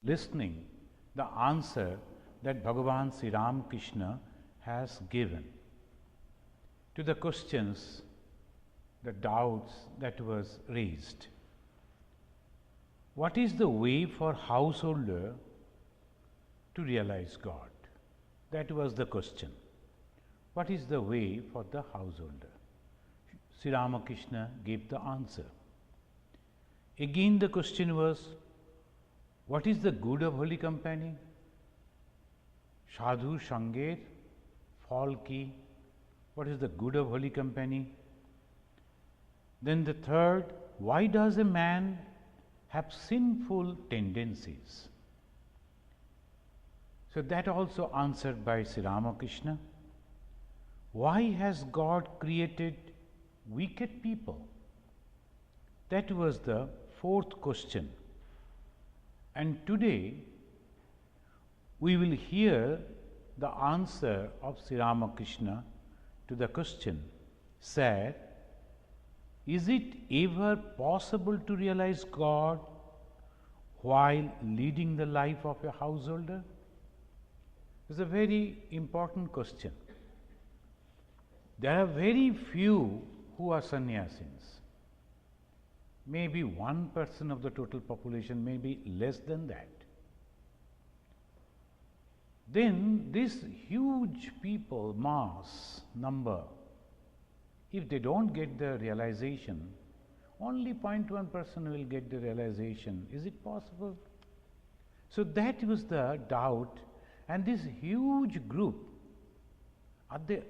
listening the answer that Bhagavan Sri Ramakrishna has given to the questions, the doubts that was raised. What is the way for householder to realize God? That was the question. What is the way for the householder? Sri Ramakrishna gave the answer. Again the question was, what is the good of holy company? Sadhu Sanget, Phal ki. What is the good of holy company? Then the third, why does a man have sinful tendencies? So that also answered by Sri Ramakrishna. Why has God created wicked people? That was the fourth question. And today we will hear the answer of Sri Ramakrishna to the question. Said, is it ever possible to realize God while leading the life of a householder? It's a very important question. There are very few who are sannyasins. Maybe 1% of the total population, maybe less than that. Then this huge people mass number, if they don't get the realization, only 0.1% will get the realization. Is it possible? So that was the doubt, and this huge group, are they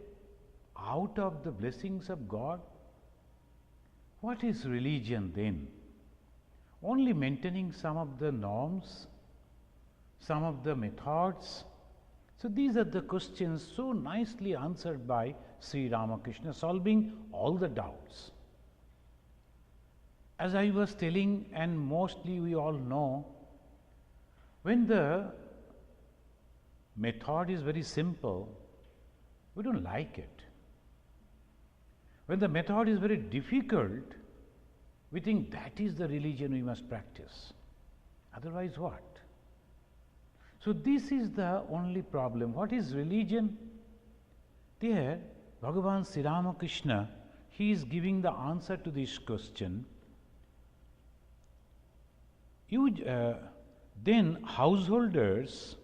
out of the blessings of God? What is religion then? Only maintaining some of the norms, some of the methods. So these are the questions so nicely answered by Sri Ramakrishna, solving all the doubts. As I was telling, and mostly we all know, when the method is very simple, we don't like it. When the method is very difficult, we think that is the religion we must practice. Otherwise what? So this is the only problem. What is religion? There, Bhagavan Sri Ramakrishna, he is giving the answer to this question. Then householders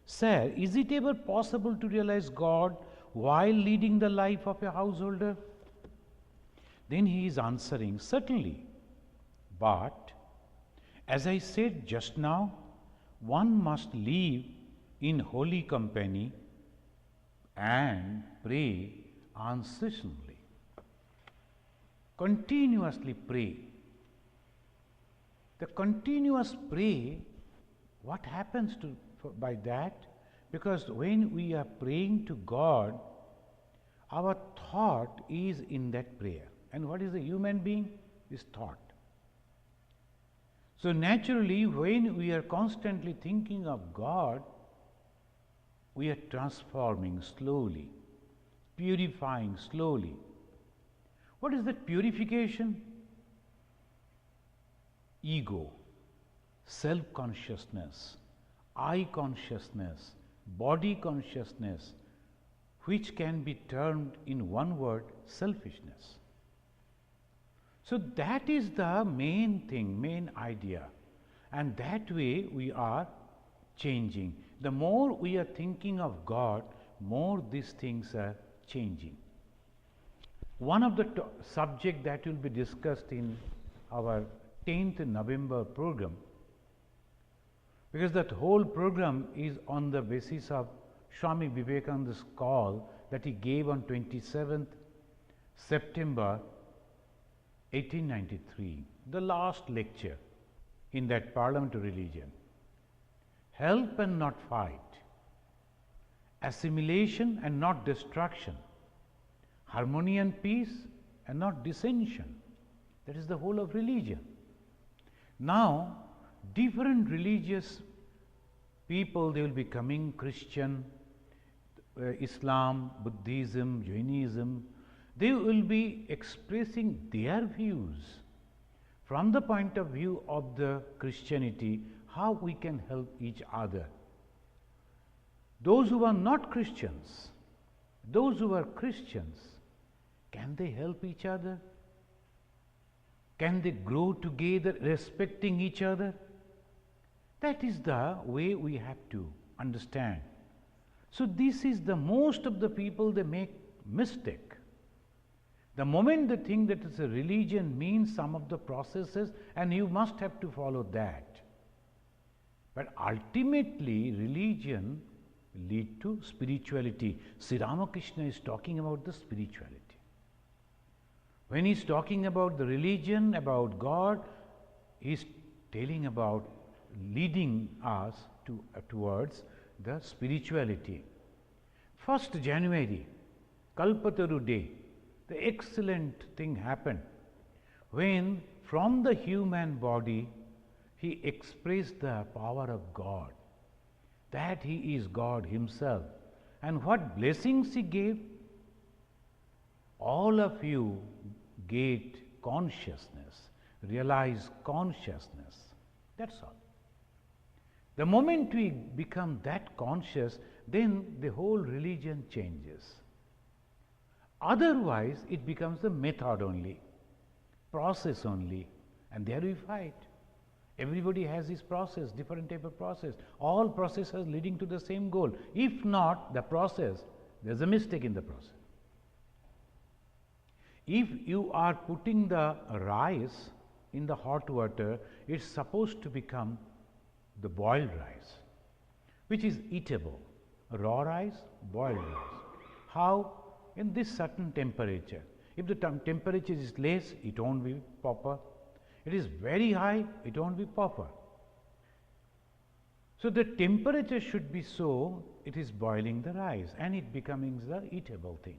say, is it ever possible to realize God while leading the life of a householder? Then he is answering, certainly. But as I said just now, one must live in holy company and pray unceasingly. Continuously pray. The continuous pray, what happens by that? Because when we are praying to God, our thought is in that prayer. And what is a human being? Is thought. So naturally, when we are constantly thinking of God, we are transforming slowly, purifying slowly. What is that purification? Ego, self-consciousness, I consciousness, body consciousness, which can be termed in one word, selfishness. So that is the main thing, main idea, and that way we are changing. The more we are thinking of God, more these things are changing. One of the subject that will be discussed in our 10th November program, because that whole program is on the basis of Swami Vivekananda's call that he gave on 27th September 1893, the last lecture in that parliamentary religion. Help and not fight, assimilation and not destruction, harmony and peace and not dissension. That is the whole of religion. Now, different religious people, they will be coming, Christian, Islam, Buddhism, Jainism, they will be expressing their views from the point of view of the Christianity, how we can help each other. Those who are not Christians, those who are Christians, can they help each other? Can they grow together respecting each other? That is the way we have to understand. So this is the most of the people, they make mistake. The moment they think that it's a religion means some of the processes and you must have to follow that. But ultimately religion lead to spirituality. Sri Ramakrishna is talking about the spirituality. When he is talking about the religion, about God, he is telling about leading us towards the spirituality. 1st January, Kalpataru Day, the excellent thing happened when from the human body he expressed the power of God, that he is God himself. And what blessings he gave? All of you get consciousness, realize consciousness. That's all. The moment we become that conscious, then the whole religion changes. Otherwise, it becomes a method only, process only, and there we fight. Everybody has his process, different type of process. All processes leading to the same goal. If not the process, there's a mistake in the process. If you are putting the rice in the hot water, it's supposed to become the boiled rice, which is eatable. Raw rice, boiled rice. How? In this certain temperature. If the temperature is less, it won't be proper. It is very high, it won't be proper. So the temperature should be so, it is boiling the rice and it becoming the eatable thing.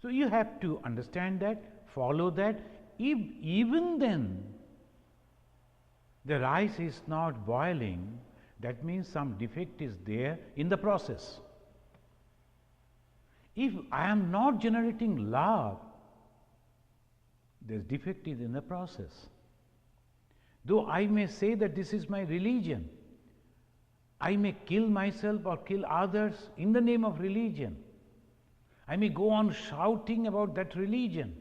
So you have to understand that, follow that. If even then the rice is not boiling, that means some defect is there in the process. If I am not generating love, there is defect in the process. Though I may say that this is my religion, I may kill myself or kill others in the name of religion. I may go on shouting about that religion,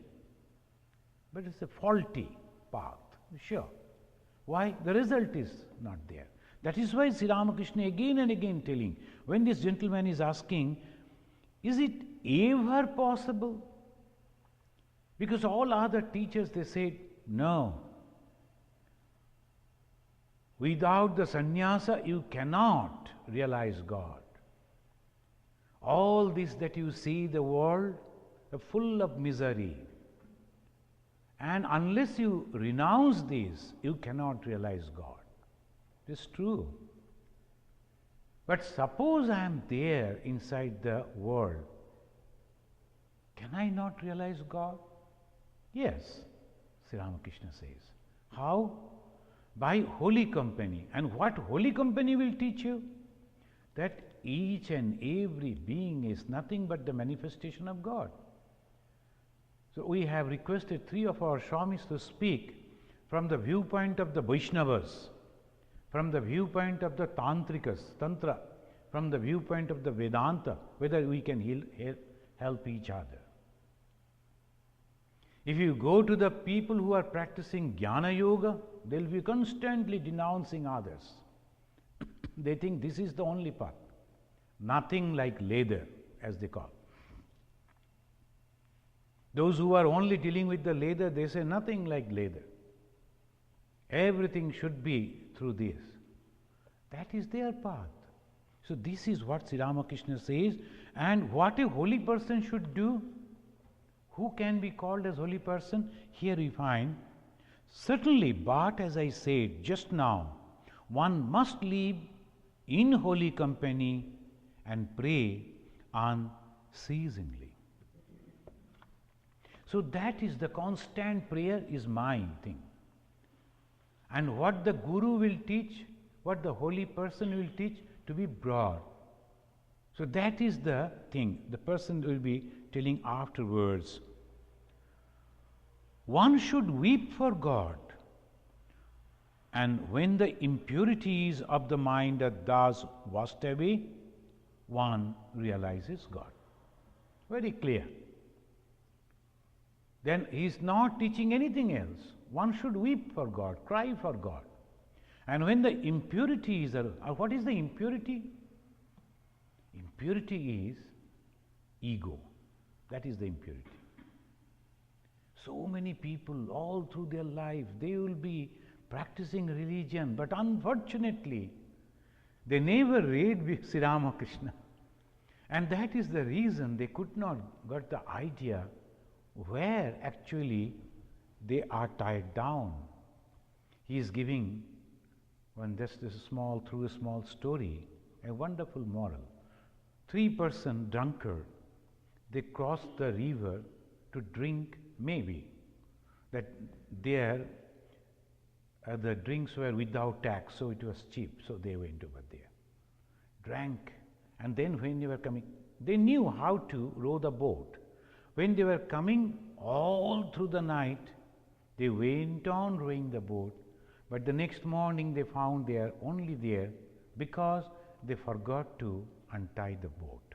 but it's a faulty path, sure. Why? The result is not there. That is why Sri Ramakrishna again and again telling, when this gentleman is asking, is it ever possible? Because all other teachers, they said, no. Without the sannyasa, you cannot realize God. All this that you see, the world, full of misery. And unless you renounce this, you cannot realize God. It is true. But suppose I am there inside the world, can I not realize God? Yes, Sri Ramakrishna says. How? By holy company. And what holy company will teach you? That each and every being is nothing but the manifestation of God. So we have requested 3 of our Swamis to speak from the viewpoint of the Vaishnavas, from the viewpoint of the Tantrikas, Tantra, from the viewpoint of the Vedanta, whether we can help each other. If you go to the people who are practicing Jnana Yoga, they will be constantly denouncing others. They think this is the only path. Nothing like leather, as they call. Those who are only dealing with the leather, they say nothing like leather. Everything should be through this. That is their path. So this is what Sri Ramakrishna says. And what a holy person should do? Who can be called as holy person? Here we find, certainly, but as I said just now, one must live in holy company and pray unceasingly. So that is the constant prayer is my thing. And what the Guru will teach, what the holy person will teach, to be broad. So that is the thing the person will be telling afterwards. One should weep for God. And when the impurities of the mind are thus washed away, one realizes God. Very clear. Then he is not teaching anything else. One should weep for God, cry for God. And when the impurities are, what is the impurity? Impurity is ego. That is the impurity. So many people all through their life, they will be practicing religion, but unfortunately, they never read Sri Ramakrishna. And that is the reason they could not get the idea where actually they are tied down. He is giving through a small story, a wonderful moral. 3-person drunkard, they crossed the river to drink, maybe, that there the drinks were without tax, so it was cheap, so they went over there. Drank, and then when they were coming, they knew how to row the boat. When they were coming all through the night, they went on rowing the boat, but the next morning they found they are only there because they forgot to untie the boat.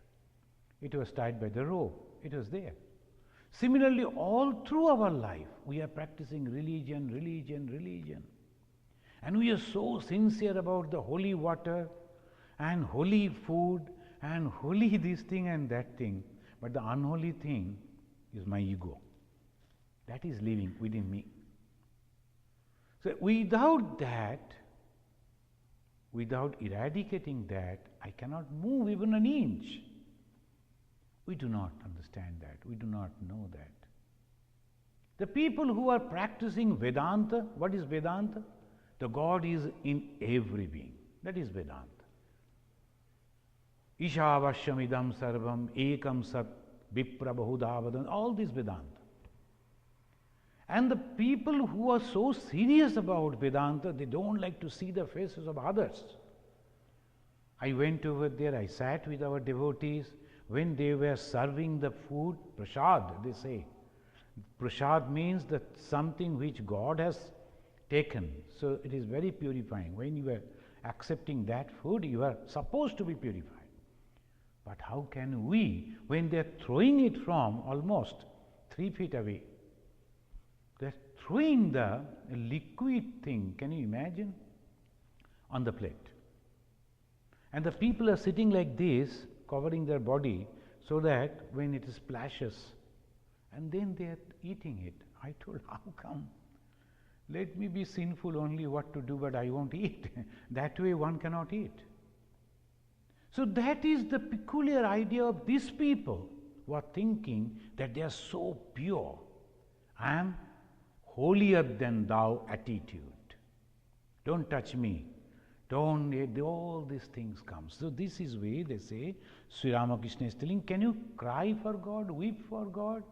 It was tied by the rope, it was there. Similarly, all through our life, we are practicing religion, religion, religion. And we are so sincere about the holy water and holy food and holy this thing and that thing. But the unholy thing is my ego. That is living within me. So without that, without eradicating that, I cannot move even an inch. We do not understand that. We do not know that. The people who are practicing Vedanta, what is Vedanta? The God is in every being. That is Vedanta. Ishavashyamidam sarvam ekam sat vipra bahudavadan, all this Vedanta. And the people who are so serious about Vedanta, they don't like to see the faces of others. I went over there, I sat with our devotees. When they were serving the food, prasad, they say. Prasad means that something which God has taken. So it is very purifying. When you are accepting that food, you are supposed to be purified. But how can we, when they are throwing it from almost 3 feet away, they are throwing the liquid thing, can you imagine, on the plate. And the people are sitting like this, covering their body, so that when it splashes, and then they are eating it. I told, how come? Let me be sinful only what to do, but I won't eat. That way one cannot eat. So that is the peculiar idea of these people who are thinking that they are so pure. I am holier than thou attitude. Don't touch me. Don't, all these things come. So this is way they say, Sri Ramakrishna is telling, can you cry for God, weep for God?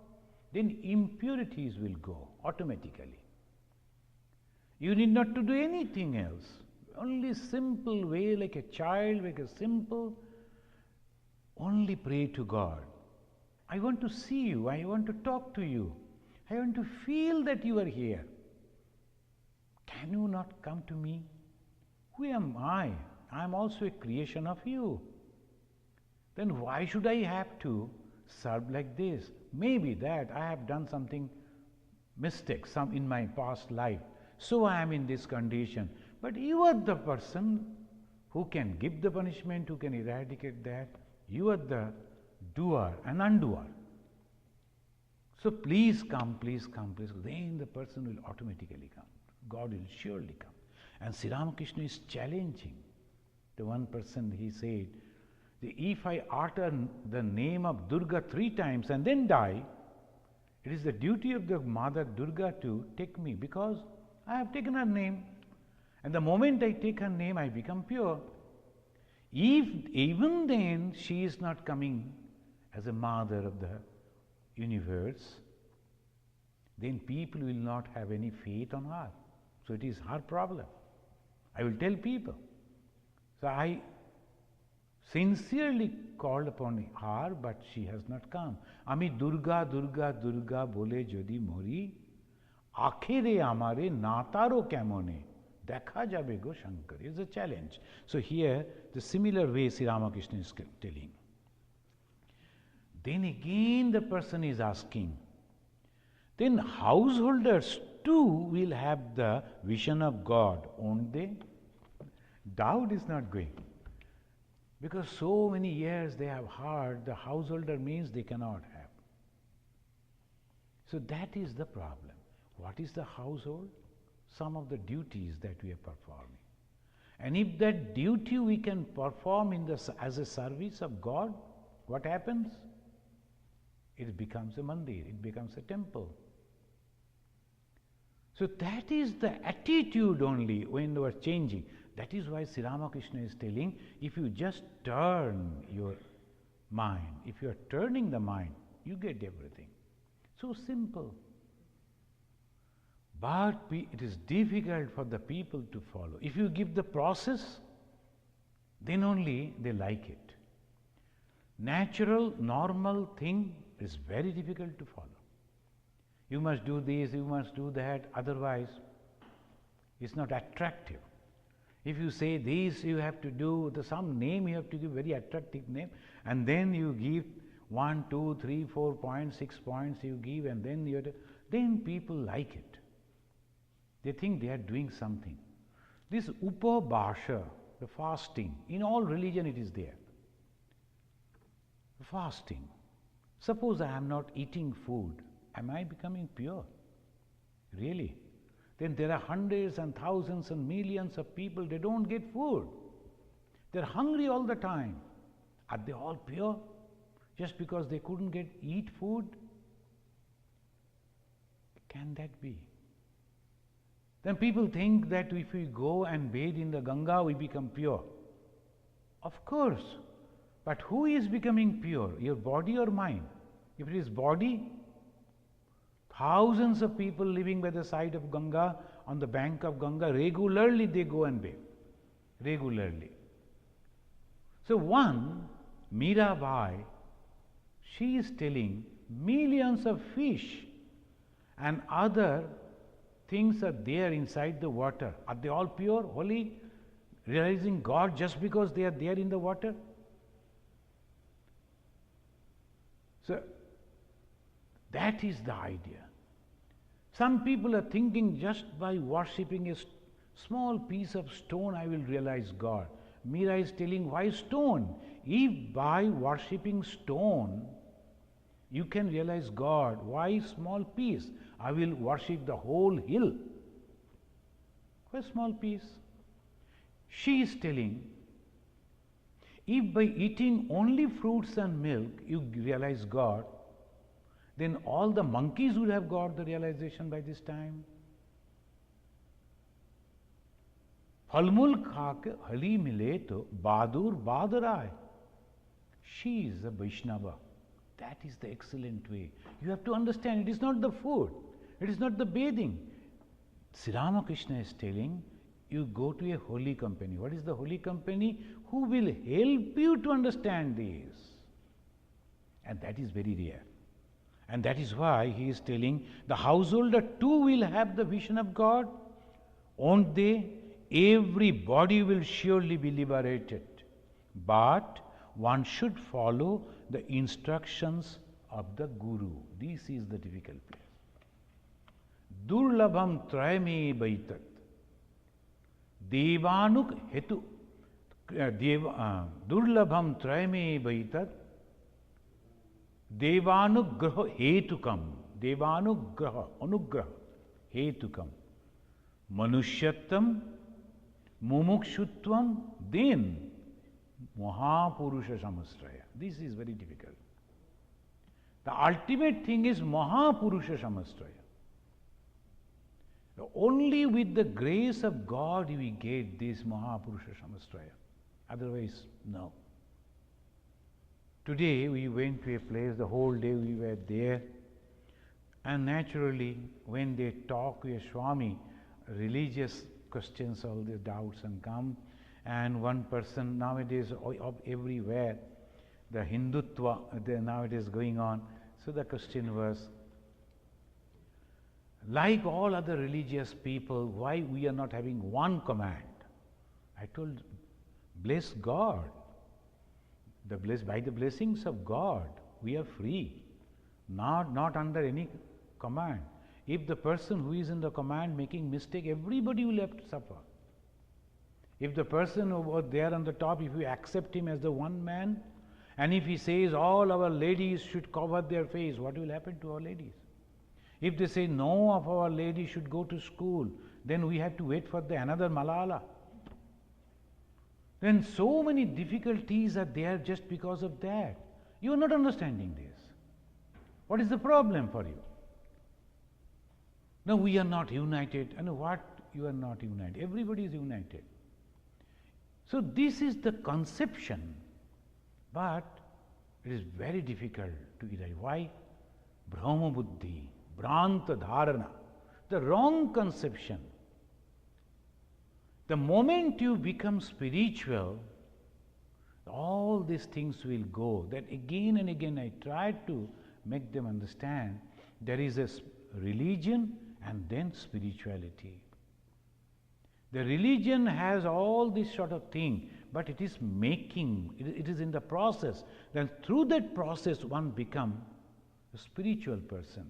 Then impurities will go automatically. You need not to do anything else. Only simple way, like a child, like a simple, only pray to God. I want to see you, I want to talk to you, I want to feel that you are here. Can you not come to me? Who am I? I am also a creation of you. Then why should I have to serve like this? Maybe that I have done something mistake, some in my past life. So I am in this condition. But you are the person who can give the punishment, who can eradicate that. You are the doer and undoer. So please come, please come, please come. Then the person will automatically come. God will surely come. And Sri Ramakrishna is challenging. The one person, he said, if I utter the name of Durga 3 times and then die, it is the duty of the Mother Durga to take me, because I have taken her name. And the moment I take her name, I become pure. If even then she is not coming as a mother of the universe, then people will not have any faith on her. So it is her problem. I will tell people. So I sincerely called upon her, but she has not come. Ami Durga, Durga, Durga bole jodi mori, আখেরে আমারে নাতারো কেমনে Dekha jabe go Shankar. It's a challenge. So here, the similar way Sri Ramakrishna is telling. Then again the person is asking, then householders too will have the vision of God, won't they? Doubt is not going. Because so many years they have heard the householder means they cannot have. So that is the problem. What is the household? Some of the duties that we are performing. And if that duty we can perform as a service of God, what happens? It becomes a mandir, it becomes a temple. So that is the attitude only when we are changing. That is why Sri Ramakrishna is telling, if you just turn your mind, if you are turning the mind, you get everything. So simple. But it is difficult for the people to follow. If you give the process, then only they like it. Natural, normal thing is very difficult to follow. You must do this, you must do that, otherwise it's not attractive. If you say this you have to do, some name you have to give, very attractive name, and then you give 1, 2, 3, 4 points, 6 points you give, and then people like it. They think they are doing something. This upabhasha, the fasting, in all religion it is there. Fasting. Suppose I am not eating food, am I becoming pure? Really? Then there are hundreds and thousands and millions of people, they don't get food. They're hungry all the time. Are they all pure? Just because they couldn't eat food? Can that be? Then people think that if we go and bathe in the Ganga, we become pure. Of course. But who is becoming pure? Your body or mind? If it is body, thousands of people living by the side of Ganga, on the bank of Ganga, regularly they go and bathe. Regularly. So one, Mirabai, she is telling millions of fish and other things are there inside the water. Are they all pure, holy, realizing God just because they are there in the water? So, that is the idea. Some people are thinking just by worshipping a small piece of stone I will realize God. Mira is telling, why stone? If by worshipping stone you can realize God, why small piece? I will worship the whole hill. Why small piece? She is telling, if by eating only fruits and milk you realize God, then all the monkeys would have got the realization by this time. Phalmul khake hali mile to badur badarai. She is a Vaishnava. That is the excellent way. You have to understand, it is not the food, it is not the bathing. Sri Ramakrishna is telling, you go to a holy company. What is the holy company? Who will help you to understand this? And that is very rare. And that is why he is telling, the householder too will have the vision of God. Won't they? Everybody will surely be liberated. But one should follow the instructions of the Guru. This is the difficult place. Durlabham trayame baitat. Devanuk hetu. Durlabham trayame baitat. Devanugraha hetukam. Devanugraha, anugraha hetukam. Manushyatam, mumukshutvam, then Mahapurusha Samasraya. This is very difficult. The ultimate thing is Mahapurusha Samasraya. Only with the grace of God we get this Mahapurusha Samasraya. Otherwise, no. Today we went to a place, the whole day we were there, and naturally when they talk with Swami, religious questions, all the doubts and come, and one person nowadays everywhere, the Hindutva nowadays going on, so the question was, Like all other religious people, why we are not having one command? I told, bless God. By the blessings of God, we are free, not under any command. If the person who is in the command making mistake, everybody will have to suffer. If the person over there on the top, if we accept him as the one man, and if he says all our ladies should cover their face, what will happen to our ladies? If they say no of our ladies should go to school, then we have to wait for another Malala. Then so many difficulties are there just because of that. You are not understanding this. What is the problem for you? No, we are not united. And what? You are not united. Everybody is united. So this is the conception, but it is very difficult to arrive. Why? Brahma buddhi, Branta dharana, the wrong conception. The moment you become spiritual, all these things will go. That again and again I tried to make them understand there is a religion and then spirituality. The religion has all this sort of thing, but it is making, it is in the process. Then through that process one becomes a spiritual person.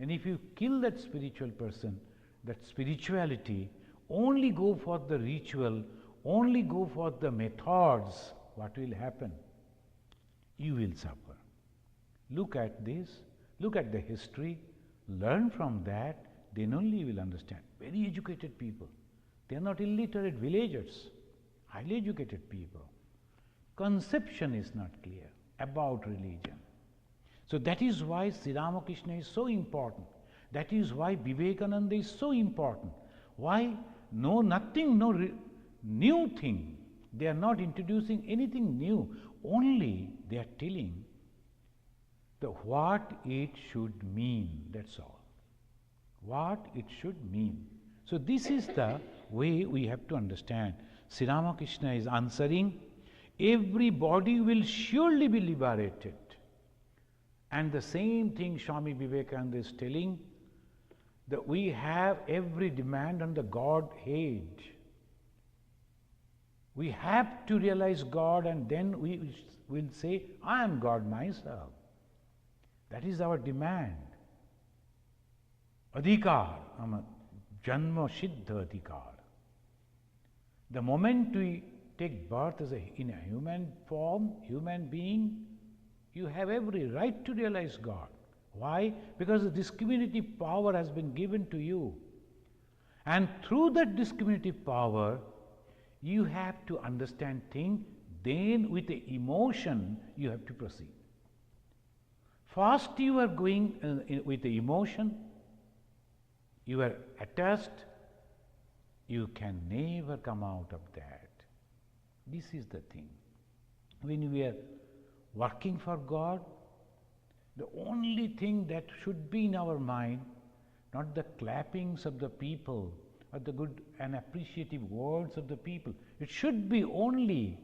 And if you kill that spiritual person, that spirituality, only go for the ritual, only go for the methods, what will happen? You will suffer. Look at this, look at the history, learn from that, then only you will understand. Very educated people, they are not illiterate villagers, highly educated people. Conception is not clear about religion. So that is why Sri Ramakrishna is so important. That is why Vivekananda is so important. Why? No new thing. They are not introducing anything new. Only they are telling what it should mean. That's all. What it should mean. So this is the way we have to understand. Sri Ramakrishna is answering, everybody will surely be liberated. And the same thing Swami Vivekananda is telling, that we have every demand on the Godhead. We have to realize God, and then we will say, I am God myself. That is our demand. Adhikar, Janma Siddha Adhikar. The moment we take birth in a human form, human being, you have every right to realize God. Why? Because the discriminative power has been given to you. And through that discriminative power, you have to understand things, then with the emotion, you have to proceed. First you are going with the emotion, you are attached, you can never come out of that. This is the thing. When we are working for God, the only thing that should be in our mind, not the clappings of the people or the good and appreciative words of the people. It should be only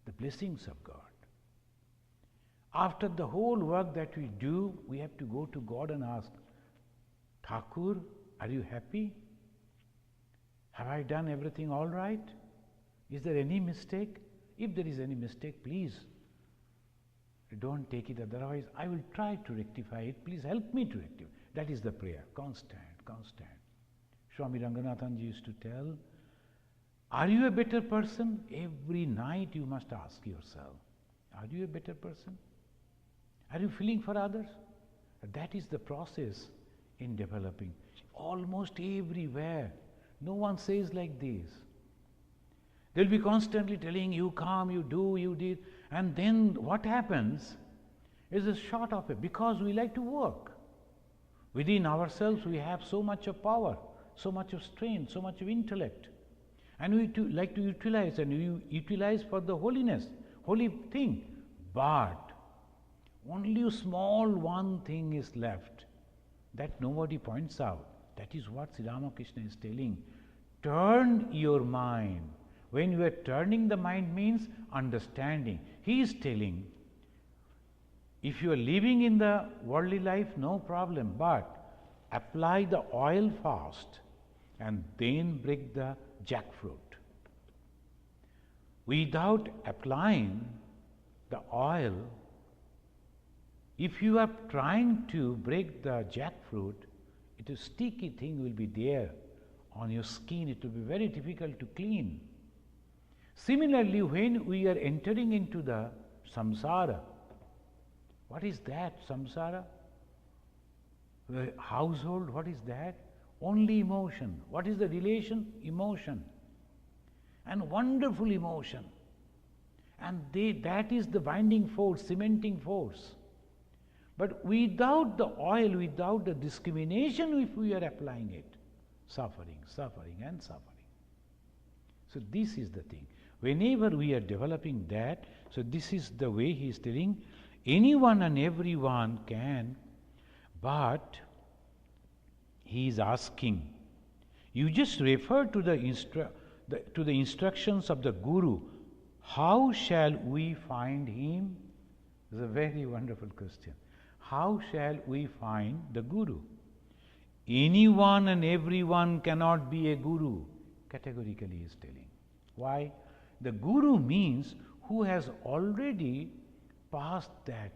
the blessings of God. After the whole work that we do, we have to go to God and ask, Thakur, are you happy? Have I done everything all right? Is there any mistake? If there is any mistake, please don't take it, otherwise I will try to rectify it. Please help me to rectify. That is the prayer, constant. Swami Ranganathan used to tell, are you a better person? Every night you must ask yourself, are you a better person? Are you feeling for others? That is the process in developing. Almost everywhere, no one says like this. They'll be constantly telling you come, you do, you did, and then what happens is a short of it, because we like to work. Within ourselves we have so much of power, so much of strength, so much of intellect, and we like to utilize, and we utilize for the holiness, holy thing, but only a small one thing is left that nobody points out. That is what Sri Ramakrishna is telling. Turn your mind. When you are turning the mind means understanding. He is telling, if you are living in the worldly life, no problem, but apply the oil first and then break the jackfruit. Without applying the oil, if you are trying to break the jackfruit, it is sticky thing will be there on your skin. It will be very difficult to clean. Similarly, when we are entering into the samsara, what is that samsara? The household, what is that? Only emotion. What is the relation? Emotion. And wonderful emotion. And that is the binding force, cementing force. But without the oil, without the discrimination, if we are applying it, suffering, suffering and suffering. So this is the thing. Whenever we are developing that, so this is the way he is telling, anyone and everyone can, but he is asking, you just refer to the instructions of the Guru. How shall we find him? It's a very wonderful question. How shall we find the Guru? Anyone and everyone cannot be a Guru, categorically he is telling. Why? The Guru means who has already passed that.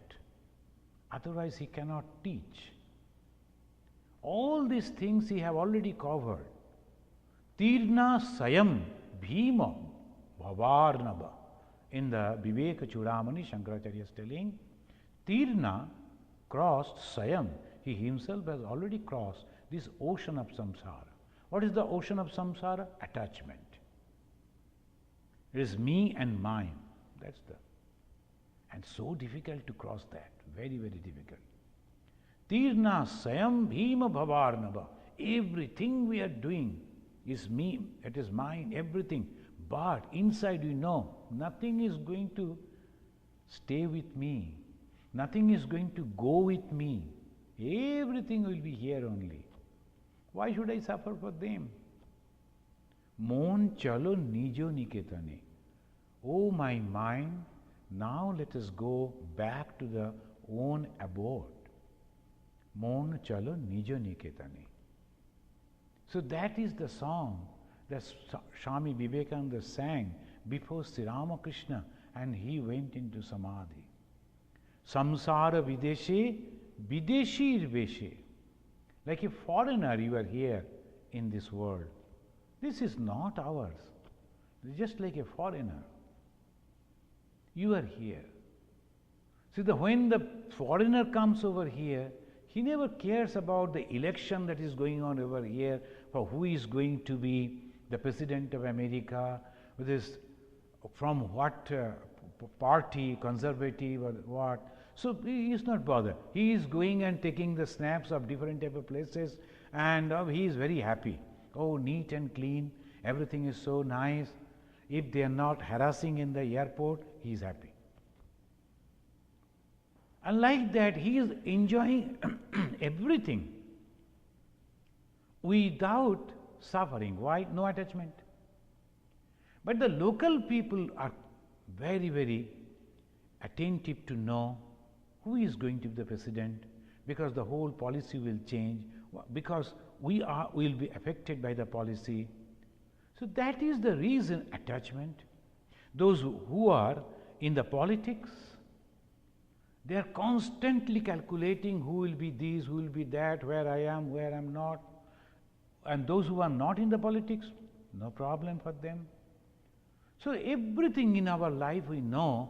Otherwise he cannot teach. All these things he have already covered. Tirna Sayam Bhima Bhavarnava. In the Viveka Chudamani, Shankaracharya is telling, Tirna crossed Sayam. He himself has already crossed this ocean of samsara. What is the ocean of samsara? Attachment. It is me and mine. That's the. And so difficult to cross that. Very, very difficult. Tirna Sayam Bhima Bhavarnava. Everything we are doing is me, it is mine, everything. But inside we know nothing is going to stay with me. Nothing is going to go with me. Everything will be here only. Why should I suffer for them? Mon chalo nijo niketane. Oh my mind, now let us go back to the own abode. Mon chalo nijo niketane. So that is the song that Swami Vivekananda sang before Sri Ramakrishna and he went into Samadhi. Samsara videshe, videshir veshe. Like a foreigner you are here in this world. This is not ours. Just like a foreigner. You are here. See, when the foreigner comes over here, he never cares about the election that is going on over here for who is going to be the President of America, from what party, conservative or what. So he is not bothered. He is going and taking the snaps of different type of places and he is very happy. Oh, neat and clean, everything is so nice. If they are not harassing in the airport, he is happy. And like that, he is enjoying everything without suffering. Why? No attachment. But the local people are very, very attentive to know who is going to be the president, because the whole policy will change, because we will be affected by the policy. So that is the reason, attachment. Those who are in the politics, they are constantly calculating who will be this, who will be that, where I am, where I am not. And those who are not in the politics, no problem for them. So everything in our life we know,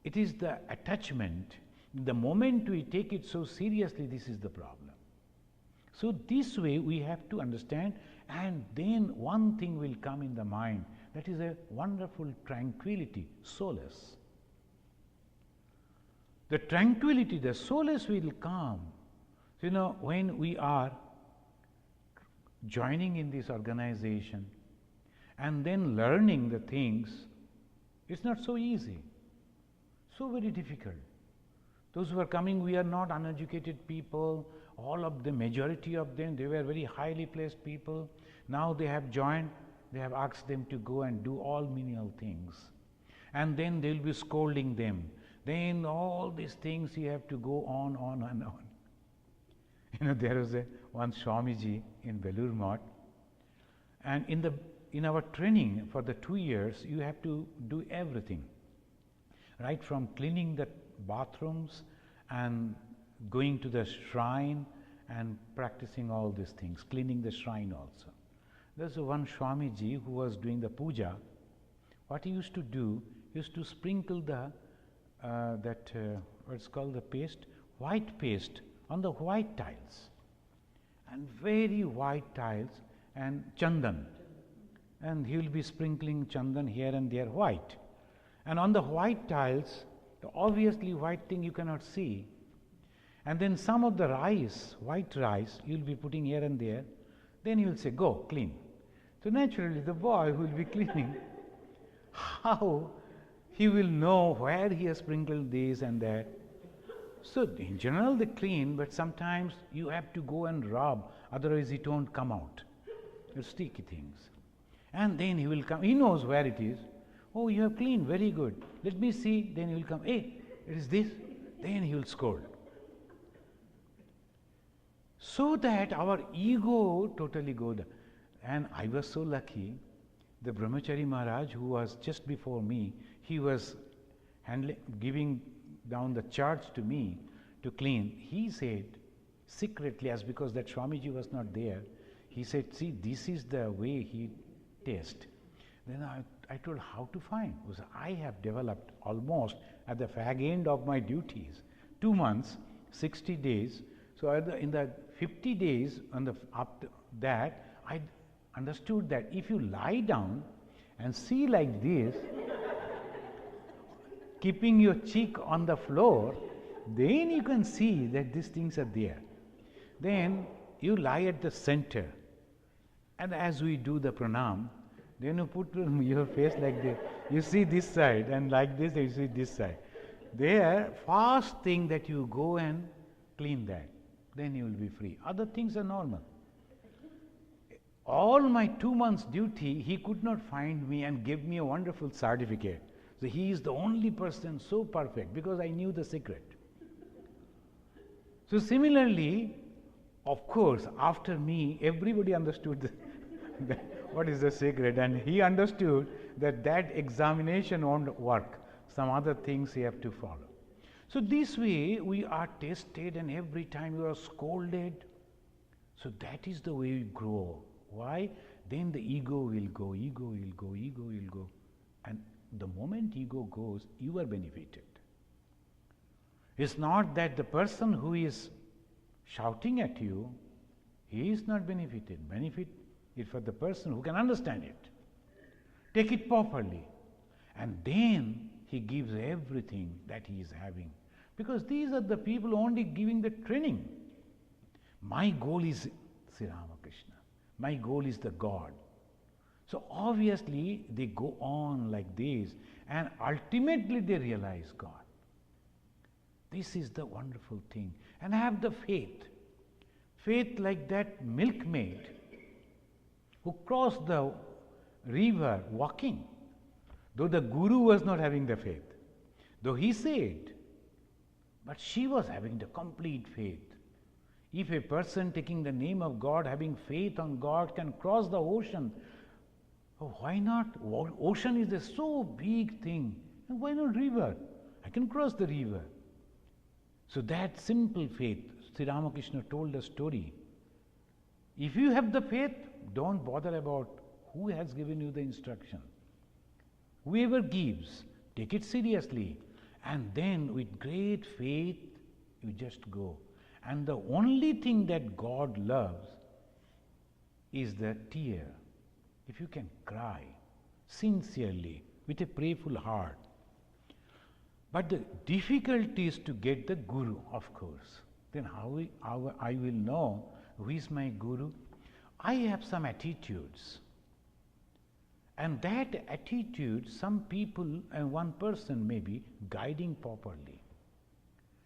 it is the attachment. The moment we take it so seriously, this is the problem. So this way we have to understand, and then one thing will come in the mind, that is a wonderful tranquility, solace. The tranquility, the solace will come. You know, when we are joining in this organization and then learning the things, it's not so easy, so very difficult. Those who are coming, we are not uneducated people, all of the majority of them, they were very highly placed people. Now they have joined, they have asked them to go and do all menial things. And then they will be scolding them. Then all these things you have to go on and on. You know, there was one Swamiji in Belur Math. And in our training for the 2 years, you have to do everything, right from cleaning the bathrooms and going to the shrine and practicing all these things, cleaning the shrine also. There's one Swamiji who was doing the puja. What he used to do, he used to sprinkle the what's called the paste, white paste on the white tiles, and very white tiles, and chandan, and he will be sprinkling chandan here and there white, and on the white tiles, obviously white thing you cannot see, and then some of the rice, white rice, you will be putting here and there, then you will say, go clean. So naturally the boy who will be cleaning, how he will know where he has sprinkled this and that. So in general they clean, but sometimes you have to go and rub, otherwise it won't come out. It's sticky things. And then he will come, he knows where it is. Oh, you have cleaned, very good. Let me see. Then he will come, hey, it is this. Then he will scold. So that our ego totally goes. And I was so lucky, the Brahmachari Maharaj, who was just before me, he was giving down the charge to me to clean. He said, secretly, as because that Swamiji was not there, he said, see, this is the way he tastes. Then I told how to find. Because I have developed almost at the fag end of my duties, 2 months, 60 days. So in the 50 days, after that, I understood that if you lie down and see like this, keeping your cheek on the floor, then you can see that these things are there. Then you lie at the center, and as we do the pranam, then you put your face like this. You see this side, and like this you see this side. There, first thing that you go and clean that, then you will be free. Other things are normal. All my 2 months duty, he could not find me and give me a wonderful certificate. So he is the only person so perfect, because I knew the secret. So similarly, of course, after me, everybody understood what is the secret, and he understood that examination won't work. Some other things you have to follow. So this way we are tested, and every time you are scolded. So that is the way we grow. Why? Then the ego will go, ego will go, ego will go. And the moment ego goes, you are benefited. It's not that the person who is shouting at you, he is not benefited. Benefit is for the person who can understand it, take it properly, and then he gives everything that he is having. Because these are the people only giving the training. My goal is Sri Ramakrishna. My goal is the God. So obviously they go on like this, and ultimately they realize God. This is the wonderful thing. And have the faith. Faith like that milkmaid who crossed the river walking, though the guru was not having the faith, though he said, but she was having the complete faith. If a person taking the name of God, having faith on God, can cross the ocean, oh, why not? Ocean is a so big thing. And why not river? I can cross the river. So that simple faith, Sri Ramakrishna told a story. If you have the faith, don't bother about who has given you the instruction. Whoever gives, take it seriously, and then with great faith, you just go. And the only thing that God loves is the tear. If you can cry sincerely with a prayerful heart. But the difficulty is to get the guru, of course. Then how I will know who is my guru? I have some attitudes. And that attitude, some people and one person may be guiding properly.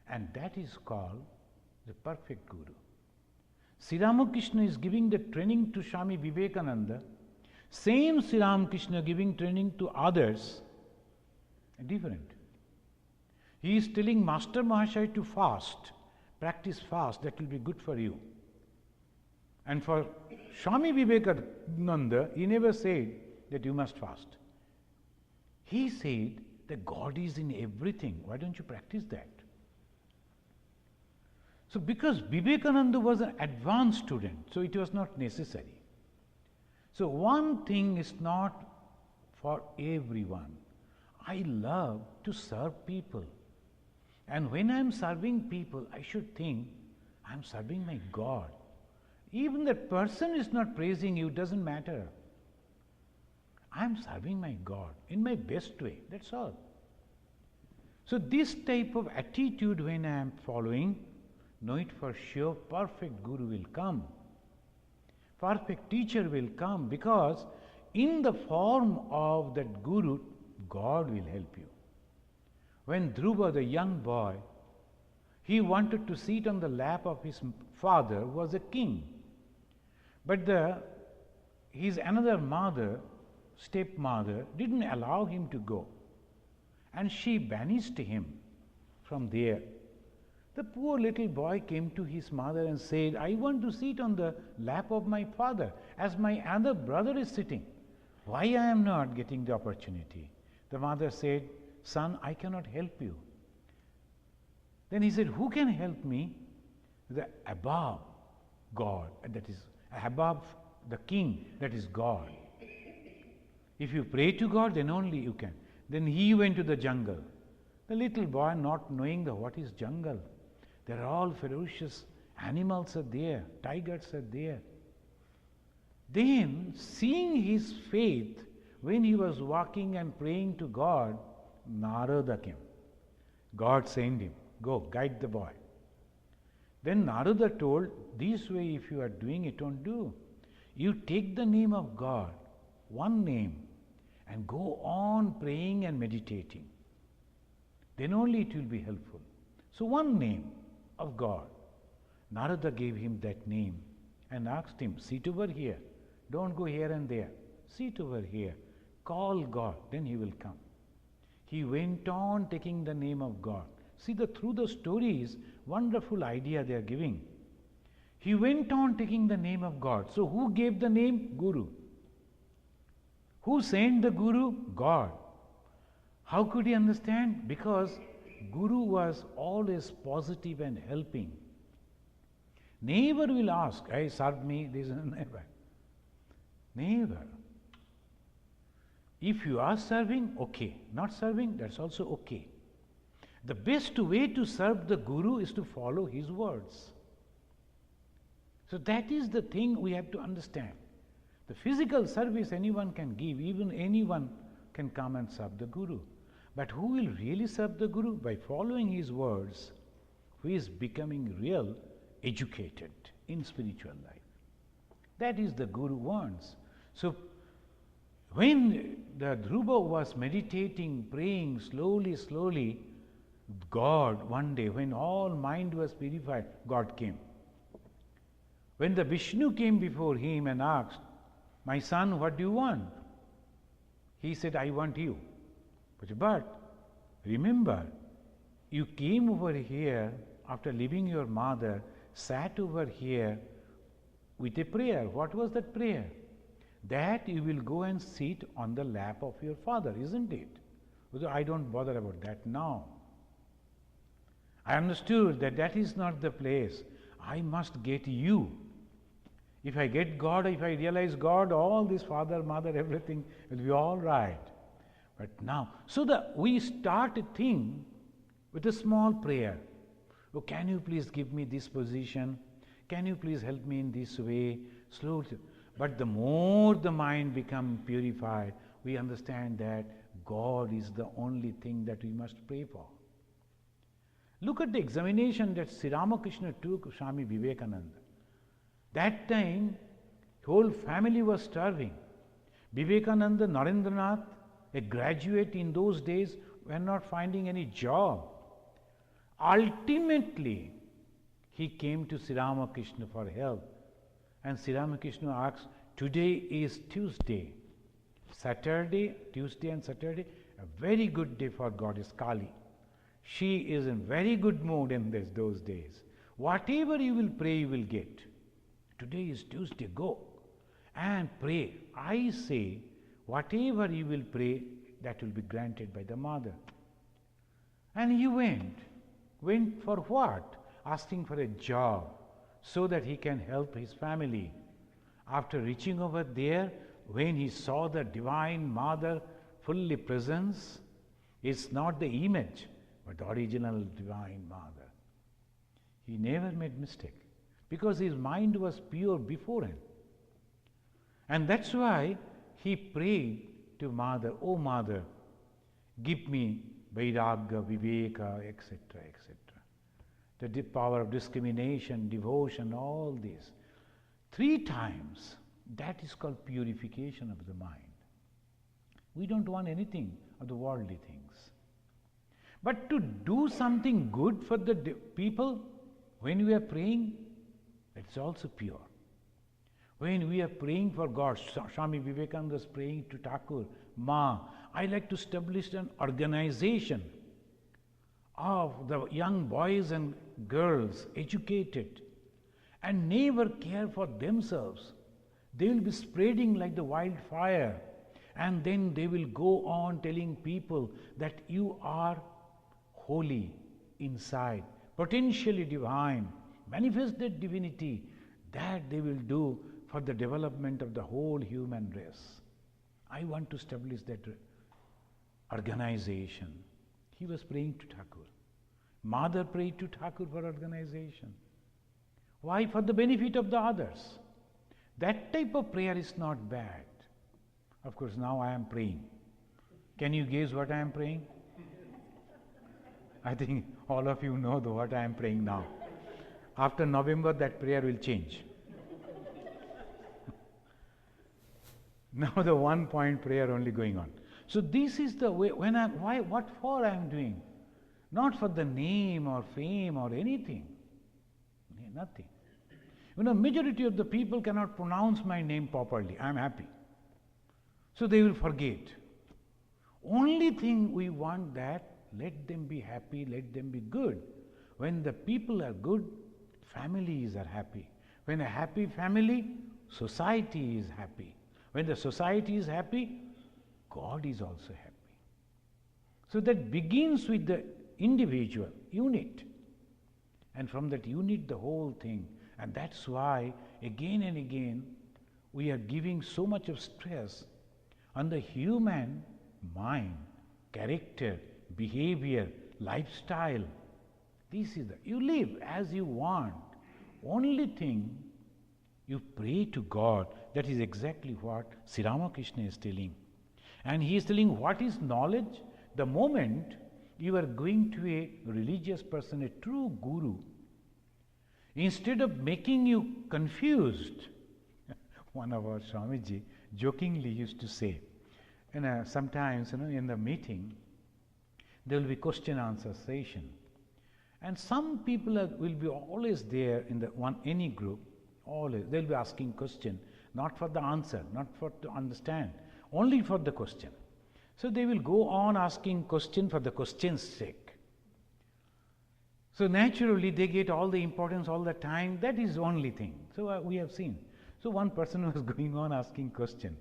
And that is called the perfect guru. Sri Ramakrishna is giving the training to Swami Vivekananda. Same Sri Ramakrishna giving training to others, different. He is telling Master Mahashaya to fast, practice fast, that will be good for you. And for Swami Vivekananda, he never said that you must fast. He said that God is in everything. Why don't you practice that? So because Vivekananda was an advanced student, so it was not necessary. So one thing is not for everyone. I love to serve people. And when I am serving people, I should think I am serving my God. Even that person is not praising you, doesn't matter. I am serving my God in my best way, that's all. So this type of attitude when I am following, know it for sure, perfect Guru will come. Perfect teacher will come, because in the form of that Guru, God will help you. When Dhruva, the young boy, he wanted to sit on the lap of his father, who was a king. But his another mother, stepmother, didn't allow him to go. And she banished him from there. The poor little boy came to his mother and said, I want to sit on the lap of my father, as my other brother is sitting. Why I am not getting the opportunity? The mother said, son, I cannot help you. Then he said, who can help me? The above God, that is above the king, that is God. If you pray to God, then only you can. Then he went to the jungle. The little boy, not knowing what is jungle. There are all ferocious animals are there, tigers are there. Then, seeing his faith, when he was walking and praying to God, Narada came. God sent him, go, guide the boy. Then Narada told, this way if you are doing it, don't do. You take the name of God, one name, and go on praying and meditating. Then only it will be helpful. So one name of God. Narada gave him that name and asked him, sit over here. Don't go here and there. Sit over here. Call God, then he will come. He went on taking the name of God. See, through the stories, wonderful idea they are giving. He went on taking the name of God. So who gave the name? Guru. Who sent the Guru? God. How could he understand? Because Guru was always positive and helping. Never will ask, hey, serve me, this is never. Never. If you are serving, okay. Not serving, that's also okay. The best way to serve the Guru is to follow his words. So that is the thing we have to understand. The physical service anyone can give, even anyone can come and serve the Guru. But who will really serve the Guru? By following his words, who is becoming real educated in spiritual life. That is the Guru wants. So when the Dhruva was meditating, praying slowly, God, one day, when all mind was purified, God came. When the Vishnu came before him and asked, my son, what do you want? He said, I want you. But remember, you came over here after leaving your mother, sat over here with a prayer. What was that prayer? That you will go and sit on the lap of your father, isn't it? I don't bother about that now. I understood that that is not the place. I must get you. If I get God, if I realize God, all this father, mother, everything will be all right. But now, so we start a thing with a small prayer. Oh, can you please give me this position? Can you please help me in this way? Slowly. But the more the mind becomes purified, we understand that God is the only thing that we must pray for. Look at the examination that Sri Ramakrishna took Swami Vivekananda. That time, whole family was starving. Vivekananda, Narendranath, a graduate in those days, were not finding any job. Ultimately, he came to Sri Ramakrishna for help. And Sri Ramakrishna asked, today is Tuesday. Saturday, Tuesday and Saturday, a very good day for Goddess Kali. She is in very good mood in those days. Whatever you will pray, you will get. Today is Tuesday, go and pray. I say, whatever you will pray, that will be granted by the mother. And he went. Went for what? Asking for a job so that he can help his family. After reaching over there, when he saw the Divine Mother fully present, it's not the image, but the original Divine Mother. He never made mistake because his mind was pure beforehand. And that's why he prayed to Mother, "Oh Mother, give me Vairagya, Viveka, etc., etc." The power of discrimination, devotion, all this. 3 times, that is called purification of the mind. We don't want anything of the worldly things. But to do something good for the people, when we are praying, it's also pure. When we are praying for God, Swami Vivekananda is praying to Thakur, "Ma, I like to establish an organization of the young boys and girls, educated, and never care for themselves. They will be spreading like the wildfire, and then they will go on telling people that you are holy inside, potentially divine, manifested divinity, that they will do for the development of the whole human race. I want to establish that organization." He was praying to Thakur. Mother prayed to Thakur for organization. Why? For the benefit of the others. That type of prayer is not bad. Of course, now I am praying. Can you guess what I am praying? I think all of you know what I am praying now. After November, that prayer will change. Now the 1 point prayer only going on. So this is the way, what for I am doing? Not for the name or fame or anything. Nothing. Majority of the people cannot pronounce my name properly. I am happy. So they will forget. Only thing we want that, let them be happy, let them be good. When the people are good, families are happy. When a happy family, society is happy. When the society is happy, God is also happy. So that begins with the individual, unit. And from that unit, the whole thing. And that's why, again and again, we are giving so much of stress on the human mind, character, behavior, lifestyle. This is you live as you want. Only thing, you pray to God. That is exactly what Sri Ramakrishna is telling. And he is telling what is knowledge? The moment you are going to a religious person, a true guru, instead of making you confused, one of our Swamiji jokingly used to say, and sometimes in the meeting, there will be question answer session. And some people will be always there in any group, always. They will be asking question, not for the answer, not for to understand, only for the question. So they will go on asking question for the question's sake. So naturally they get all the importance all the time. That is the only thing. So we have seen. So one person was going on asking question,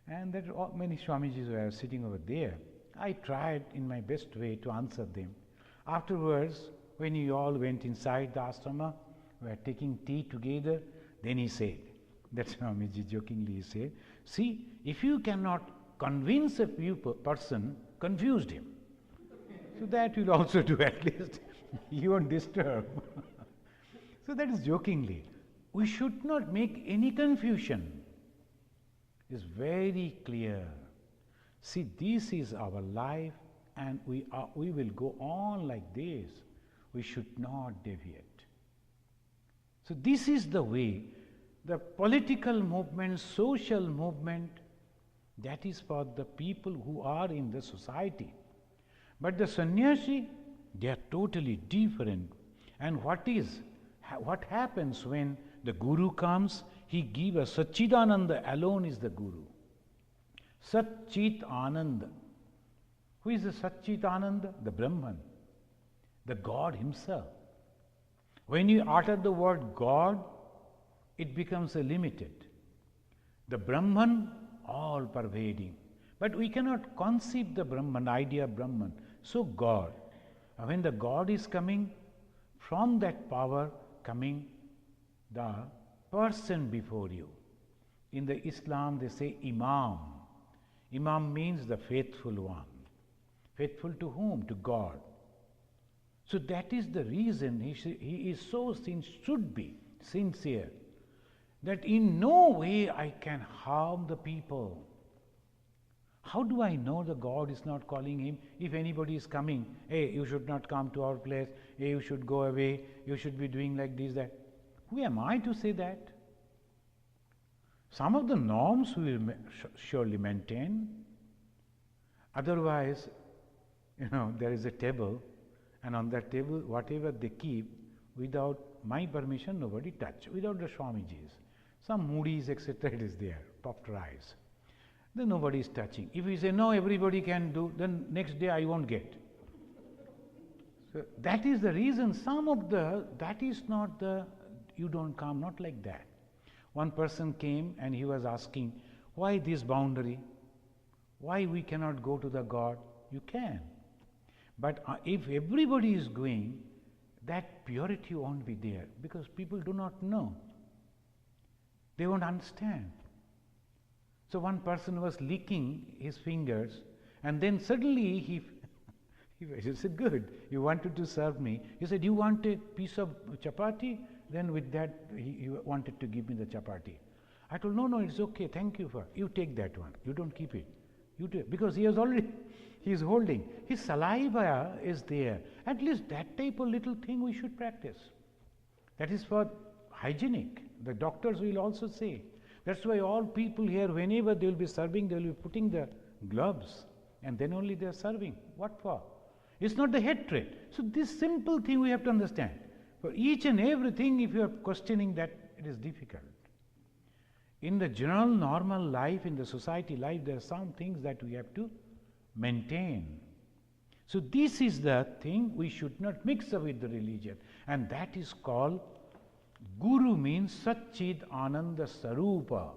and that many Swamijis were sitting over there. I tried in my best way to answer them. Afterwards, when you all went inside the ashrama, we were taking tea together, then he said, that Swamiji jokingly said, "See, if you cannot convince a person, confused him. So that will also do at least. You won't disturb." So that is jokingly. We should not make any confusion. It's very clear. See, this is our life, and we will go on like this. We should not deviate. So this is the way. The political movement, social movement, that is for the people who are in the society. But the sannyasi, they are totally different. And what happens when the guru comes? He gives us Satchidananda alone is the guru. Satchit Ananda. Who is the Satchit Ananda? The Brahman, the God himself. When you utter the word God, it becomes a limited. The Brahman, all pervading. But we cannot conceive the Brahman, idea of Brahman. So God. And when the God is coming, from that power coming the person before you. In the Islam they say Imam. Imam means the faithful one. Faithful to whom? To God. So that is the reason he is so should be sincere, that in no way I can harm the people. How do I know the God is not calling him? If anybody is coming, hey, you should not come to our place, hey, you should go away, you should be doing like this, that. Who am I to say that? Some of the norms we will surely maintain. Otherwise, there is a table, and on that table, whatever they keep, without my permission, nobody touch. Without the Swamiji's. Some moodies, etc., it is there, proctorized. Then nobody is touching. If we say, no, everybody can do, then next day I won't get. So that is the reason that is not you don't come, not like that. One person came and he was asking, why this boundary? Why we cannot go to the God? You can. But if everybody is going, that purity won't be there, because people do not know. They won't understand. So one person was licking his fingers, and then suddenly he said, good, you wanted to serve me. He said, you want a piece of chapati? Then with that, he wanted to give me the chapati. I told, no, it's okay, thank you you take that one, you don't keep it. You do, because he is holding. His saliva is there. At least that type of little thing we should practice. That is for hygienic. The doctors will also say. That's why all people here, whenever they will be serving, they will be putting the gloves, and then only they are serving. What for? It's not the hatred. So this simple thing we have to understand. For each and everything, if you are questioning that, it is difficult. In the general normal life, in the society life, there are some things that we have to maintain. So this is the thing we should not mix up with the religion, and that is called Guru, means Satchid Ananda Sarupa,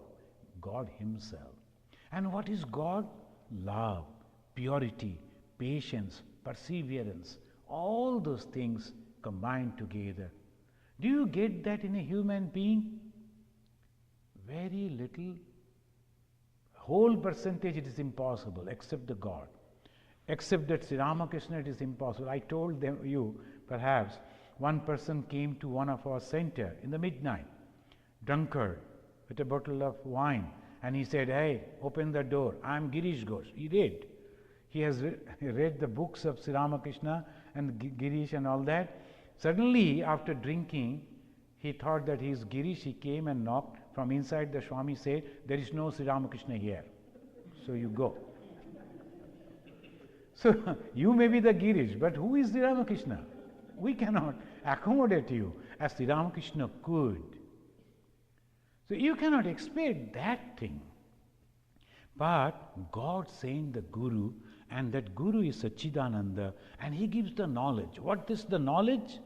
God himself. And what is God? Love, purity, patience, perseverance, all those things combined together. Do you get that in a human being? Very little. Whole percentage it is impossible, except the God. Except that Sri Ramakrishna, it is impossible. I told you, perhaps, one person came to one of our center in the midnight, drunkard, with a bottle of wine, and he said, hey, open the door, I am Girish Ghosh. He read. He has read the books of Sri Ramakrishna and Girish and all that. Suddenly, after drinking, he thought that he is Girish. He came and knocked. From inside, the Swami said, there is no Sri Ramakrishna here. So you go. So you may be the Girish, but who is Sri Ramakrishna? We cannot accommodate you as Sri Ramakrishna could. So you cannot expect that thing. But God sent the Guru, and that Guru is Satchidananda, and he gives the knowledge. What is the knowledge?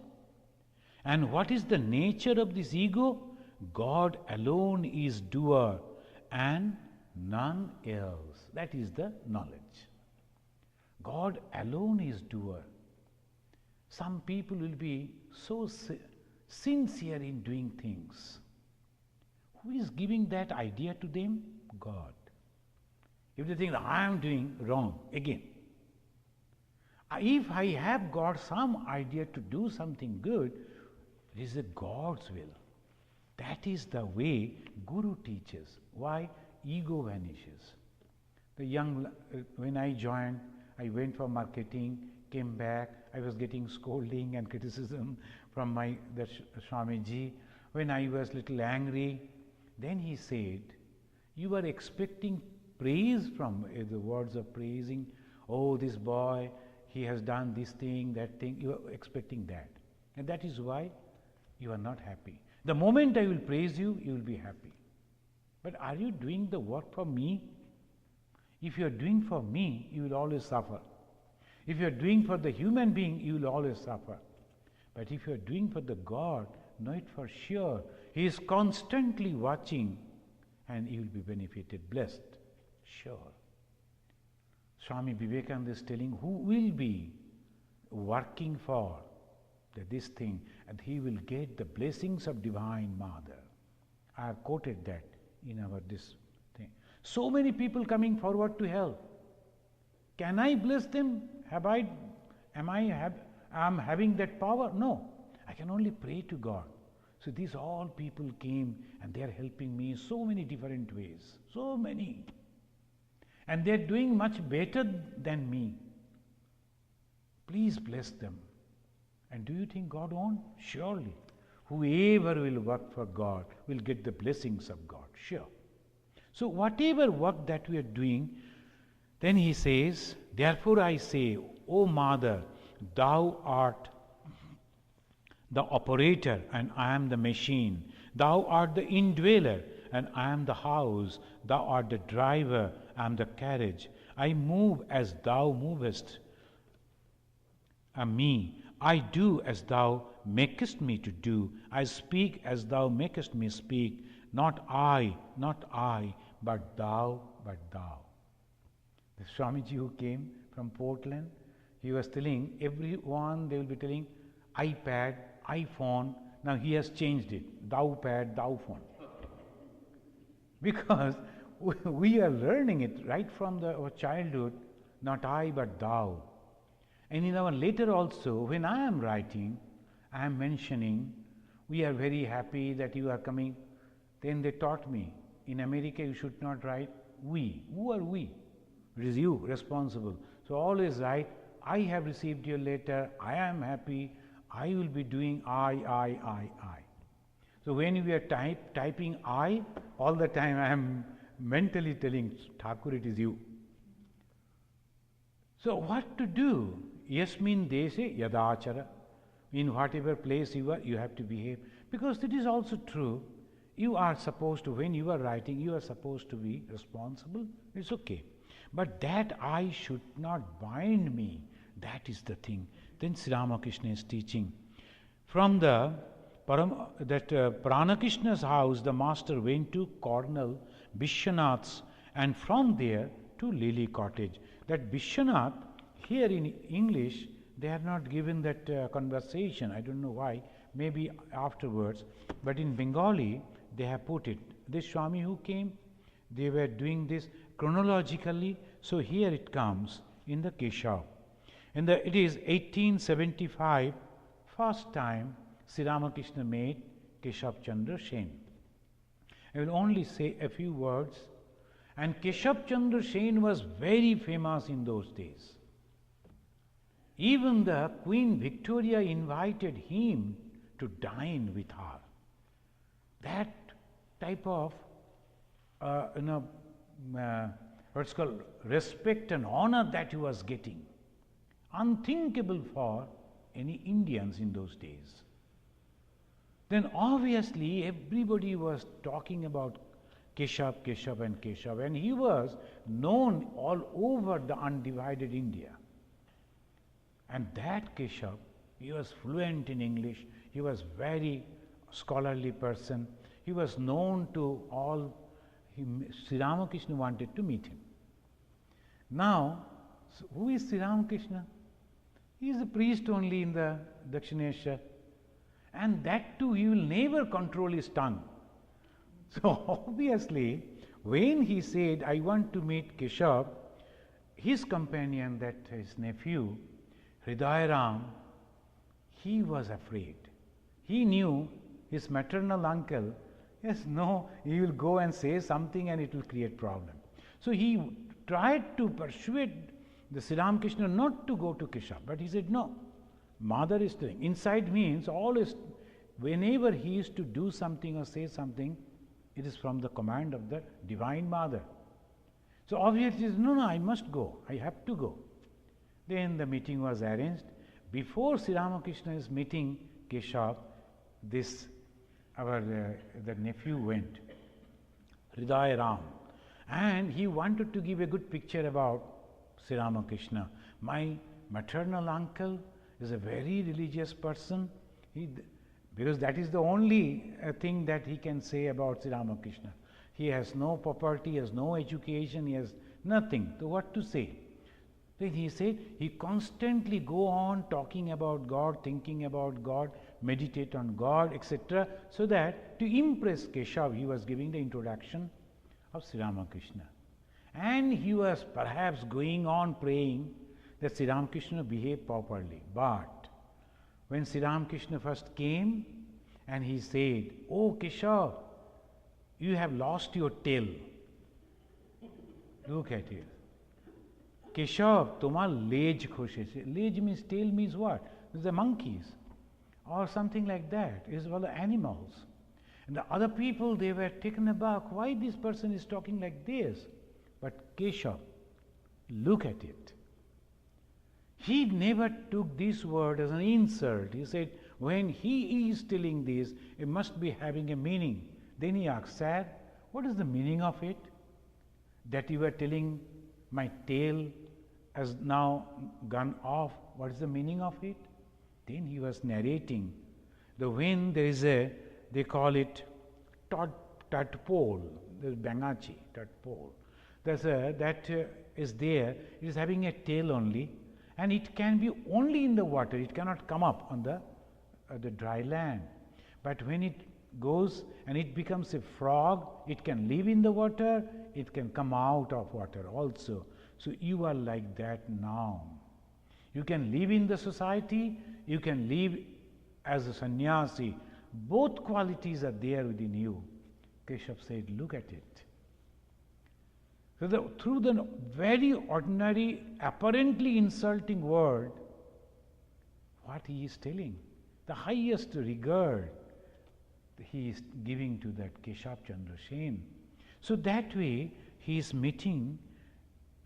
And what is the nature of this ego? God alone is doer and none else. That is the knowledge. God alone is doer. Some people will be so sincere in doing things. Who is giving that idea to them? God. If they think that I am doing wrong, again. If I have got some idea to do something good, it is God's will. That is the way Guru teaches. Why? Ego vanishes. When I joined, I went for marketing, came back, I was getting scolding and criticism from the Swamiji. When I was little angry, then he said, you are expecting praise from the words of praising. Oh, this boy, he has done this thing, that thing. You are expecting that. And that is why you are not happy. The moment I will praise you, you will be happy. But are you doing the work for me? If you are doing for me, you will always suffer. If you are doing for the human being, you will always suffer. But if you are doing for the God, know it for sure, He is constantly watching and you will be benefited, blessed. Sure. Swami Vivekananda is telling who will be working for this thing, and he will get the blessings of Divine Mother. I have quoted that in our this thing. So many people coming forward to help. Can I bless them? Am I having that power? No. I can only pray to God. So these all people came and they are helping me so many different ways. So many. And they are doing much better than me. Please bless them. And do you think God won't? Surely. Whoever will work for God will get the blessings of God. Sure. So whatever work that we are doing, then he says, therefore I say, O Mother, thou art the operator and I am the machine. Thou art the indweller and I am the house. Thou art the driver, I am the carriage. I move as thou movest me. I do as thou makest me to do. I speak as thou makest me speak. Not I, but thou, but thou. The Swamiji who came from Portland, he was telling everyone, they will be telling iPad, iPhone. Now he has changed it. Thou pad, thou phone. Because we are learning it right from our childhood, not I but thou. And in our later also, when I am writing, I am mentioning, we are very happy that you are coming. Then they taught me, in America you should not write we. Who are we? It is you, responsible. So always write, I have received your letter, I am happy, I will be doing I. So when we are typing I, all the time I am mentally telling Thakur, it is you. So what to do? Yasmin deshe yadachara. In whatever place you are, you have to behave. Because it is also true. You are supposed to, when you are writing, you are supposed to be responsible. It's okay. But that I should not bind me. That is the thing. Then Sri Ramakrishna is teaching. From the Pranakrishna's house, the master went to Colonel Vishwanath's, and from there to Lily Cottage. That Vishwanath, here in English, they have not given that conversation. I don't know why. Maybe afterwards. But in Bengali, they have put it. This Swami who came, they were doing this chronologically. So here it comes in the Keshav. And it is 1875, first time Sri Ramakrishna met Keshav Chandra Sen. I will only say a few words. And Keshav Chandra Sen was very famous in those days. Even the Queen Victoria invited him to dine with her. That type of, what's called respect and honor that he was getting. Unthinkable for any Indians in those days. Then obviously everybody was talking about Keshav, and he was known all over the undivided India. And that Keshav, he was fluent in English, he was very scholarly person, he was known to all. Sri Ramakrishna wanted to meet him. Now, who is Sri Ramakrishna? He is a priest only in the Dakshineshwar, and that too he will never control his tongue. So obviously, when he said, I want to meet Keshav, his companion, that his nephew, Hridayaram, he was afraid. He knew his maternal uncle, he will go and say something and it will create problem. So he tried to persuade the Sri Ramakrishna not to go to Keshav, but he said, no, mother is telling. Inside means always, whenever he is to do something or say something, it is from the command of the Divine Mother. So obviously, no, I must go, I have to go. Then the meeting was arranged. Before Sri Ramakrishna is meeting Keshav, the nephew went, Hridayaram, and he wanted to give a good picture about Sri Ramakrishna. My maternal uncle is a very religious person. Because that is the only thing that he can say about Sri Ramakrishna. He has no property, he has no education, he has nothing. So what to say? Then he said he constantly go on talking about God, thinking about God, meditate on God, etc. So that to impress Keshav, he was giving the introduction of Sri Ramakrishna. And he was perhaps going on praying that Sri Ramakrishna behave properly. But when Sri Ramakrishna first came and he said, "Oh Keshav, you have lost your tail." Look at it. Keshav, tomar leg khoshe. Leg means tail means what? The monkeys or something like that. It is all the animals. And the other people, they were taken aback. Why this person is talking like this? But Keshav, look at it. He never took this word as an insult. He said, when he is telling this, it must be having a meaning. Then he asked, "Sir, what is the meaning of it? That you were telling my tail has now gone off. What is the meaning of it?" Then he was narrating. The when there is a, they call it tadpole, there's Bangachi, tadpole. There's a, that is there, it is having a tail only, and it can be only in the water, it cannot come up on the dry land. But when it goes and it becomes a frog, it can live in the water, it can come out of water also. So you are like that now. You can live in the society, you can live as a sannyasi. Both qualities are there within you. Keshav said, look at it. So through the very ordinary, apparently insulting word, what he is telling, the highest regard he is giving to that Keshav Chandra Sen. So that way he is meeting,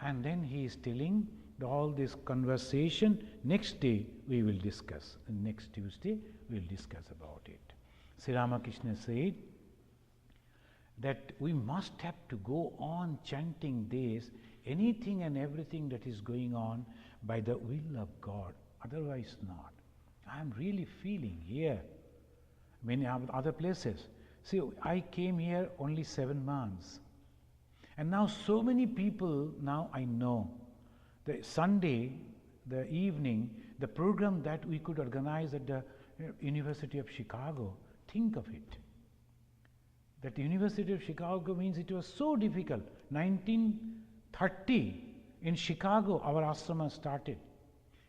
and then he is telling all this conversation. Next day we will discuss. Next Tuesday we will discuss about it. Sri Ramakrishna said that we must have to go on chanting this, anything and everything that is going on by the will of God, otherwise not. I am really feeling here, many other places. See, I came here only 7 months, and now so many people now I know. The Sunday, the evening, the program that we could organize at the University of Chicago, think of it. That University of Chicago means it was so difficult. 1930 in Chicago our ashrama started,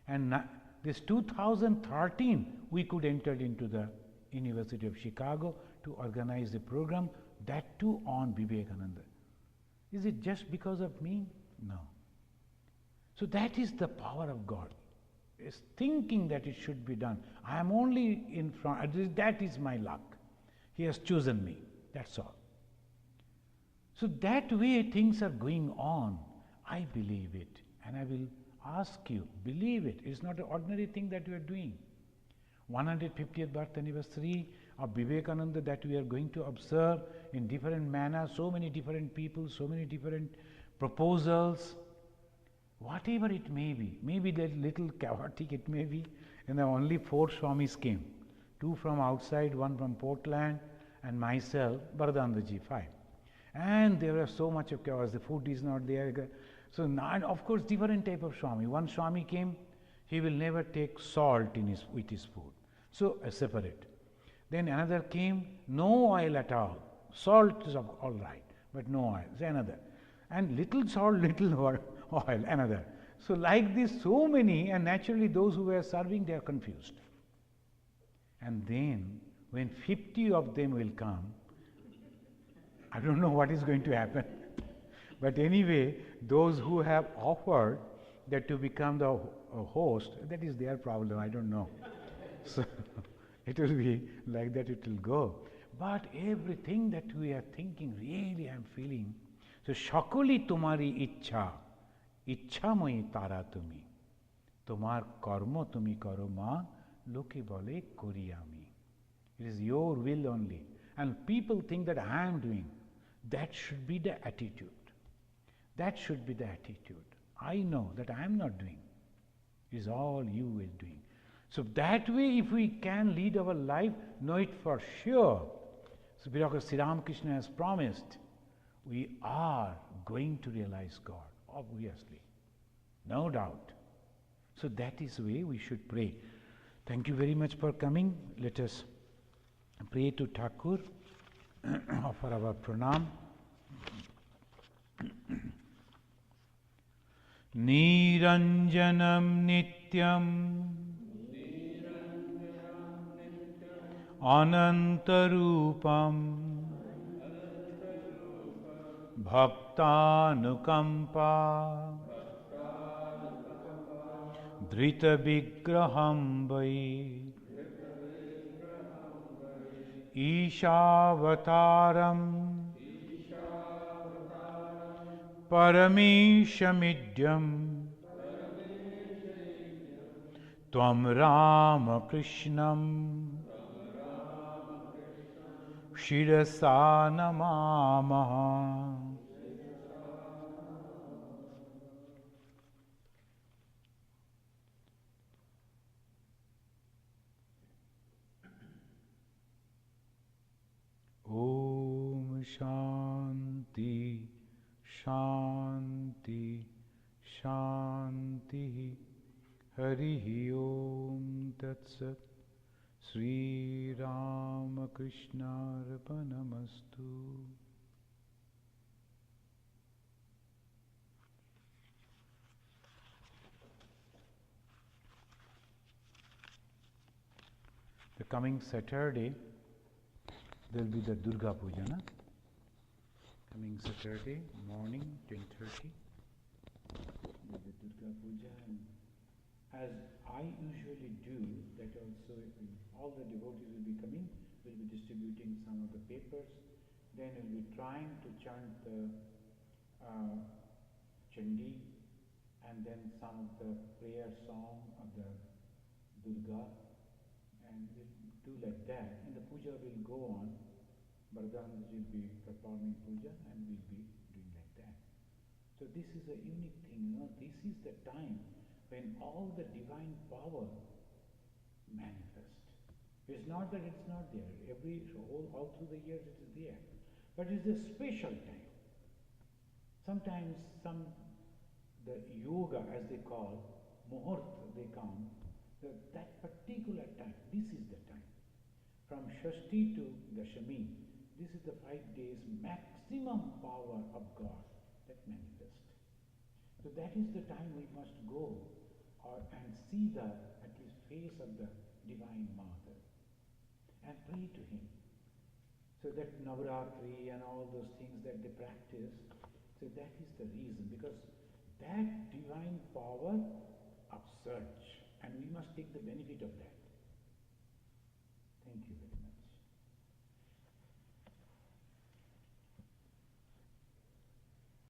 and this 2013 we could enter into the University of Chicago to organize the program, that too on Vivekananda. Is it just because of me? No. So that is the power of God. Is thinking that it should be done. I am only in front. That is my luck. He has chosen me. That's all. So that way things are going on. I believe it, and I will ask you, believe it. It's not an ordinary thing that we are doing. 150th birth anniversary of Vivekananda that we are going to observe in different manners, so many different people, so many different proposals, whatever it may be. Maybe that little chaotic it may be, and only 4 Swamis came, 2 from outside, 1 from Portland, and myself, Baradandaji, 5. And there was so much of chaos, the food is not there. So now, of course, different type of Swami. One Swami came, he will never take salt with his food. So separate. Then another came, no oil at all. Salt is all right, but no oil. Then another. And little salt, little oil, another. So like this, so many, and naturally those who were serving, they are confused. And then when 50 of them will come, I don't know what is going to happen. But anyway, those who have offered that to become the host, that is their problem, I don't know. So it will be like that, it will go. But everything that we are thinking, really I am feeling. So Shakoli Tumari Ichha, Ichha moi tara tumi. Tumar karma tumi karo ma, loki bole kori ami. It is your will only. And people think that I am doing. That should be the attitude. That should be the attitude. I know that I am not doing. It is all you are doing. So that way, if we can lead our life, know it for sure. So because Sri Ramakrishna has promised, we are going to realize God, obviously. No doubt. So that is the way we should pray. Thank you very much for coming. Let us pray to Thakur, offer our pranam. Niranjanam nityam anantarupam bhaktanukampa drita vigraham vai Ishavataram Parameshamidyam Tvam Ramakrishnam Shirasa Namamaha. Om Shanti Shanti Shanti Harihi Om Tat Sat Sri Ramakrishna Arpanamastu. The coming Saturday there will be the Durga Puja, na? Coming Saturday morning, 10:30. There will be Durga Puja, and as I usually do, that also all the devotees will be coming. We'll be distributing some of the papers. Then we'll be trying to chant the Chandi, and then some of the prayer song of the Durga, and we'll do like that. And the puja will go on. Bardhan will be performing puja, and we'll be doing like that. So this is a unique thing, This is the time when all the divine power manifests. It's not that it's not there. All through the years it is there. But it's a special time. Sometimes the yoga, as they call, muhurta, they come, that particular time, this is the time. From Shashti to Dashami, this is the 5 days maximum power of God that manifests. So that is the time we must go and see the at least face of the Divine Mother and pray to Him. So that Navaratri and all those things that they practice, so that is the reason, because that divine power upsurge, and we must take the benefit of that.